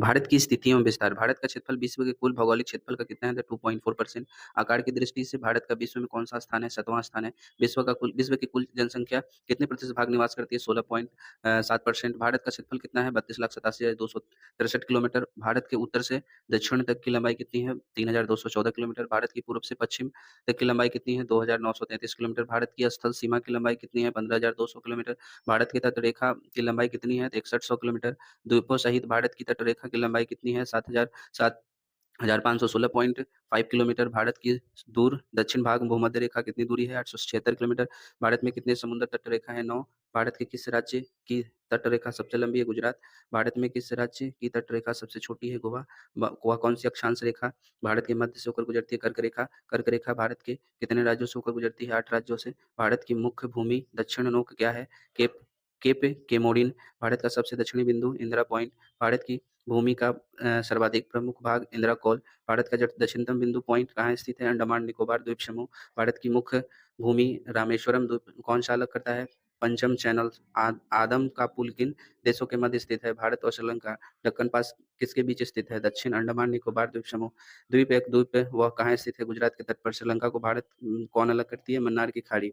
भारत की स्थिति एवं विस्तार। भारत का क्षेत्रफल विश्व के कुल भौगोलिक क्षेत्रफल का कितना है? तो 2.4%। आकार की दृष्टि से भारत का विश्व में कौन-सा स्थान है? 7वाँ स्थान है। विश्व की कुल जनसंख्या कितने प्रतिशत भाग निवास करती है? 16.7%। भारत का क्षेत्रफल कितना है? 32,87,263 किलोमीटर। भारत के उत्तर से दक्षिण तक की लंबाई कितनी है? 3,214 किलोमीटर। भारत की पूर्व से पश्चिम तक की लंबाई कितनी है? 2,933 किलोमीटर। भारत की स्थल सीमा की लंबाई कितनी है? 15,200 किलोमीटर। भारत की तटरेखा की लंबाई कितनी है? 6100 किलोमीटर। द्वीपों सहित भारत की तटरेखा की लंबाई कितनी है? 7,516.5 किलोमीटर। भारत की दूर दक्षिण भाग भूमध्य रेखा कितनी दूरी है? 876 किलोमीटर। भारत में कितने समुद्र तटरेखा है? 9। भारत के किस राज्य की तटरेखा सबसे लंबी है? गुजरात। भारत में किस राज्य की तटरेखा सबसे छोटी है? गोवा। वह कौन सी अक्षांश रेखा भारत के मध्य से होकर गुजरती है? कर्क रेखा। कर्क रेखा भारत के कितने राज्यों से होकर गुजरती है? 8 राज्यों से। भारत की मुख्य भूमि दक्षिण नोक क्या है? Cap cap Comorin. भारत का सबसे दक्षिणी बिंदु इंदिरा पॉइंट। भारत की भूमि का सर्वाधिक प्रमुख भाग इंदिरा कौल। भारत का दक्षिणतम बिंदु पॉइंट कहाँ स्थित है? अंडमान निकोबार द्वीप समूह। भारत की मुख्य भूमि रामेश्वरम द्वीप कौन सा अलग करता है? पंचम चैनल। आदम का पुल किन देशों के मध्य स्थित है? भारत और श्रीलंका। दक्कन पास किसके बीच स्थित है? दक्षिण अंडमान निकोबार द्वीप समूह। द्वीप एक द्वीप वह कहाँ स्थित है? गुजरात के तट पर। श्रीलंका को भारत कौन अलग करती है? मन्नार की खाड़ी।